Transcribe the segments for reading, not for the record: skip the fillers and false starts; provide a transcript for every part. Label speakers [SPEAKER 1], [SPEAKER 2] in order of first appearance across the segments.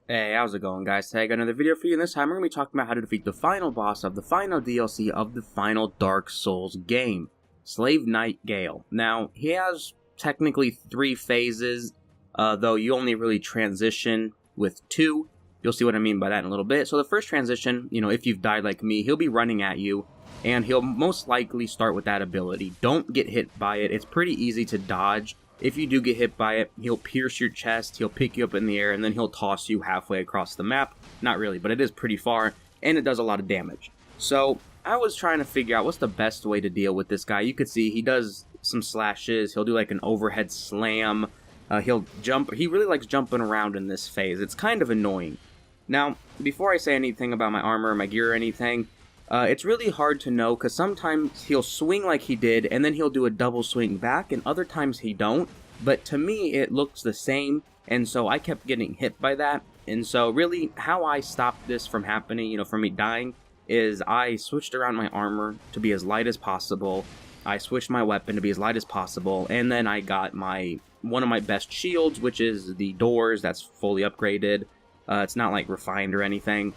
[SPEAKER 1] Hey, how's it going, guys? Today I got another video for you, and this time we're going to be talking about how to defeat the final boss of the final DLC of the final Dark Souls game, Slave Knight Gael. Now, he has technically 3 phases, though you only really transition with 2. You'll see what I mean by that in a little bit. So the first transition, if you've died like me, he'll be running at you, and he'll most likely start with that ability. Don't get hit by it. It's pretty easy to dodge. If you do get hit by it, he'll pierce your chest, he'll pick you up in the air, and then he'll toss you halfway across the map. Not really, but it is pretty far, and it does a lot of damage. So, I was trying to figure out what's the best way to deal with this guy. You could see he does some slashes, he'll do like an overhead slam, he'll jump. He really likes jumping around in this phase. It's kind of annoying. Now, before I say anything about my armor or my gear or anything, it's really hard to know because sometimes he'll swing like he did and then he'll do a double swing back, and other times he don't. But to me it looks the same, and so I kept getting hit by that. And so really how I stopped this from happening, from me dying, is I switched around my armor to be as light as possible. I switched my weapon to be as light as possible, and then I got one of my best shields, which is the doors. That's fully upgraded. It's not like refined or anything.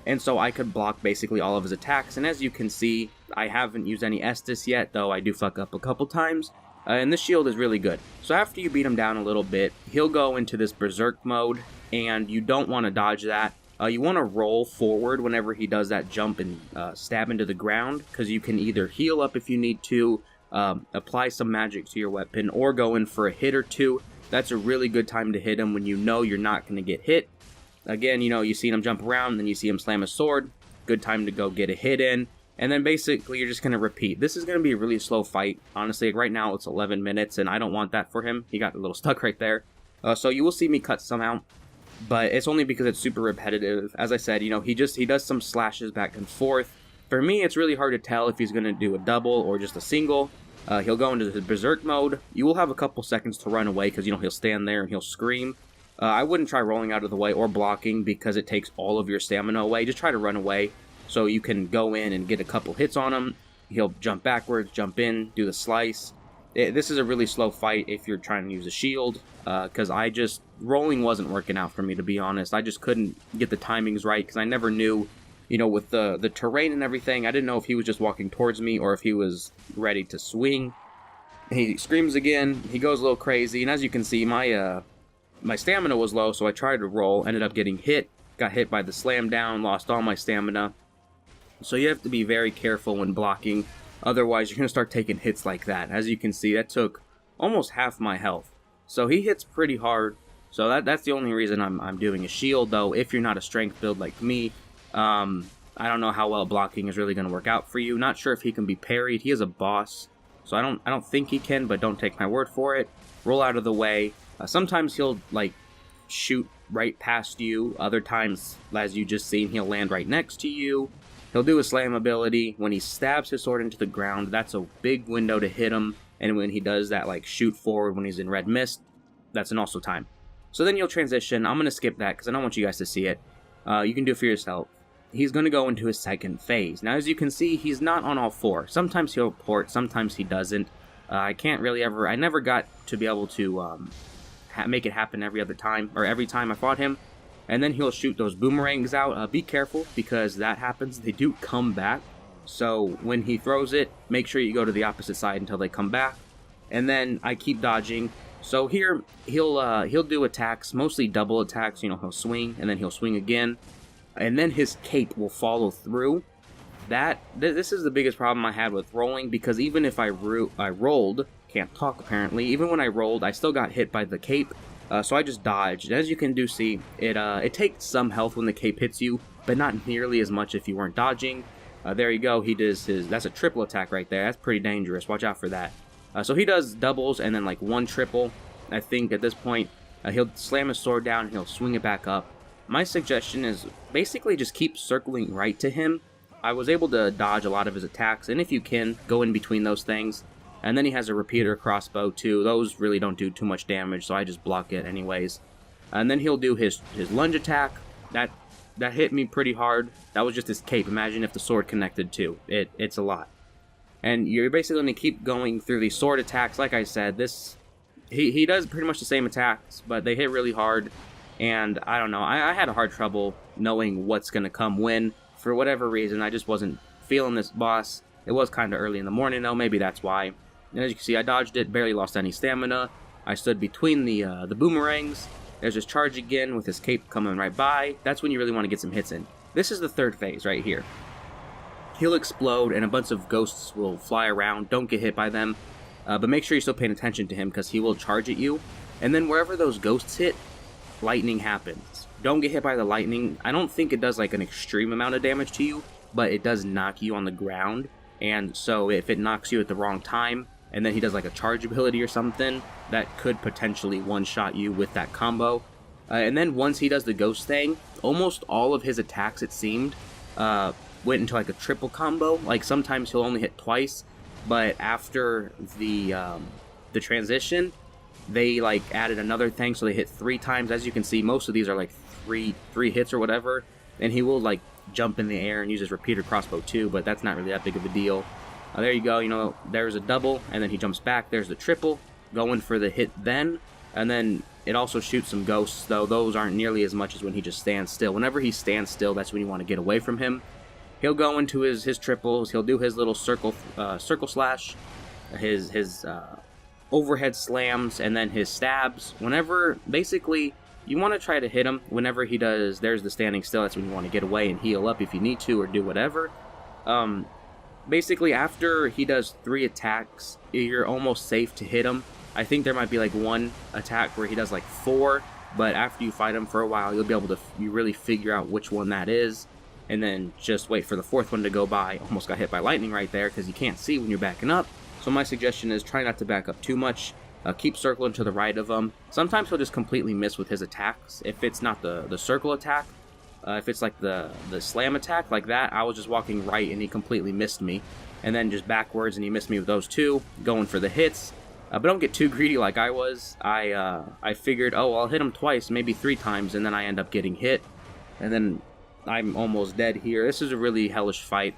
[SPEAKER 1] And so I could block basically all of his attacks, and as you can see, I haven't used any Estus yet, though I do fuck up a couple times, and this shield is really good. So after you beat him down a little bit, he'll go into this berserk mode, and you don't want to dodge that. You want to roll forward whenever he does that jump and stab into the ground, because you can either heal up if you need to, apply some magic to your weapon, or go in for a hit or two. That's a really good time to hit him when you know you're not going to get hit. Again, you see him jump around, then you see him slam a sword. Good time to go get a hit in. And then basically you're just going to repeat. This is going to be a really slow fight. Honestly, right now it's 11 minutes, and I don't want that for him. He got a little stuck right there. So you will see me cut some out, but it's only because it's super repetitive. As I said, he does some slashes back and forth. For me, it's really hard to tell if he's going to do a double or just a single. He'll go into the berserk mode. You will have a couple seconds to run away because, he'll stand there and he'll scream. I wouldn't try rolling out of the way or blocking because it takes all of your stamina away. Just try to run away so you can go in and get a couple hits on him. He'll jump backwards, jump in, do the slice. This is a really slow fight if you're trying to use a shield, because rolling wasn't working out for me, to be honest. I just couldn't get the timings right because I never knew, with the terrain and everything, I didn't know if he was just walking towards me or if he was ready to swing. He screams again, he goes a little crazy, and as you can see, my stamina was low, so I tried to roll, ended up getting hit, got hit by the slam down, lost all my stamina. So you have to be very careful when blocking, otherwise you're going to start taking hits like that. As you can see, that took almost half my health. So he hits pretty hard, so that's the only reason I'm doing a shield, though if you're not a strength build like me, I don't know how well blocking is really going to work out for you. Not sure if he can be parried. He is a boss, so I don't think he can, but don't take my word for it. Roll out of the way. Sometimes he'll, shoot right past you. Other times, as you just seen, he'll land right next to you. He'll do a slam ability. When he stabs his sword into the ground, that's a big window to hit him. And when he does that, shoot forward when he's in red mist, that's an also time. So then you'll transition. I'm going to skip that because I don't want you guys to see it. You can do it for yourself. He's going to go into his second phase. Now, as you can see, he's not on all 4. Sometimes he'll port, sometimes he doesn't. I never got to be able to make it happen every time I fought him. And then he'll shoot those boomerangs out. Be careful because that happens. They do come back. So when he throws it, make sure you go to the opposite side until they come back. And then I keep dodging. So here he'll do attacks, mostly double attacks. He'll swing and then he'll swing again, and then his cape will follow through. This is the biggest problem I had with rolling, because even if I rolled, can't talk apparently, even when I rolled, I still got hit by the cape, so I just dodged. As you can see, it takes some health when the cape hits you, but not nearly as much if you weren't dodging. There you go, he does that's a triple attack right there. That's pretty dangerous, watch out for that. So he does doubles and then one triple. I think at this point, he'll slam his sword down and he'll swing it back up. My suggestion is basically just keep circling right to him. I was able to dodge a lot of his attacks, and if you can, go in between those things. And then he has a repeater crossbow too. Those really don't do too much damage, so I just block it anyways. And then he'll do his lunge attack. That hit me pretty hard. That was just his cape. Imagine if the sword connected too. It's a lot. And you're basically going to keep going through these sword attacks. Like I said, he does pretty much the same attacks, but they hit really hard. and I don't know, I had a hard trouble knowing what's going to come when. For whatever reason, I just wasn't feeling this boss. It was kind of early in the morning, though, maybe that's why. And as you can see, I dodged it, barely lost any stamina. I stood between the boomerangs. There's his charge again with his cape coming right by. That's when you really want to get some hits in. This is the third phase right here. He'll explode and a bunch of ghosts will fly around. Don't get hit by them, but make sure you're still paying attention to him because he will charge at you. And then wherever those ghosts hit, lightning happens. Don't get hit by the lightning. I don't think it does like an extreme amount of damage to you, but it does knock you on the ground. And so if it knocks you at the wrong time, and then he does like a charge ability or something, that could potentially one-shot you with that combo. And then once he does the ghost thing, almost all of his attacks, it seemed, went into like a triple combo. Like sometimes he'll only hit twice, but after the transition, they like added another thing, so they hit 3 times. As you can see, most of these are like three hits or whatever, and he will like jump in the air and use his repeater crossbow too, but that's not really that big of a deal. There you go, you know, there's a double, and then he jumps back, there's the triple, going for the hit then, and then it also shoots some ghosts, though those aren't nearly as much as when he just stands still. Whenever he stands still, that's when you want to get away from him. He'll go into his triples, he'll do his little circle slash, his overhead slams, and then his stabs. Whenever, basically, you want to try to hit him whenever he does, there's the standing still, that's when you want to get away and heal up if you need to, or do whatever. Basically, after he does 3 attacks, you're almost safe to hit him. I think there might be like one attack where he does like 4, but after you fight him for a while, you'll be able to you really figure out which one that is, and then just wait for the 4th one to go by. Almost got hit by lightning right there because you can't see when you're backing up. So my suggestion is try not to back up too much. Keep circling to the right of him. Sometimes he'll just completely miss with his attacks. If it's not the circle attack, if it's like the slam attack like that, I was just walking right and he completely missed me. And then just backwards and he missed me with those 2, going for the hits. But don't get too greedy like I was. I figured, oh, I'll hit him twice, maybe 3 times, and then I end up getting hit. And then I'm almost dead here. This is a really hellish fight.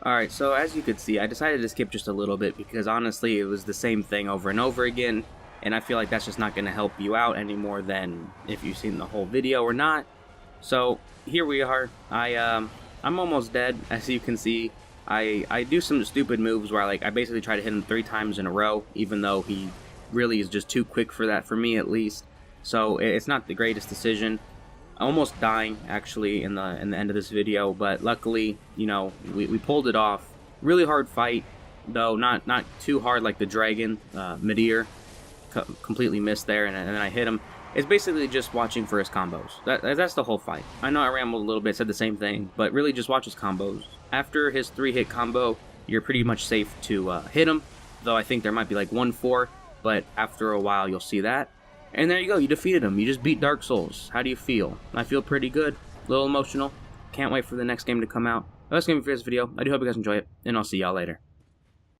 [SPEAKER 1] Alright, so as you could see, I decided to skip just a little bit because honestly it was the same thing over and over again, and I feel like that's just not going to help you out any more than if you've seen the whole video or not. So here we are. I'm almost dead, as you can see. I do some stupid moves where I basically try to hit him 3 times in a row, even though he really is just too quick for that, for me at least. So it's not the greatest decision. Almost dying actually in the end of this video, but luckily, you know, we pulled it off. Really hard fight, though not too hard like the dragon Midir. Completely missed there, and then I hit him. It's basically just watching for his combos. That's the whole fight. I know I rambled a little bit, said the same thing, but really just watch his combos. After his 3-hit combo, you're pretty much safe to hit him, though I think there might be like 1-4, but after a while you'll see that. And there you go, you defeated him. You just beat Dark Souls. How do you feel? I feel pretty good. A little emotional. Can't wait for the next game to come out. That's going to be for this video. I do hope you guys enjoy it, and I'll see y'all later.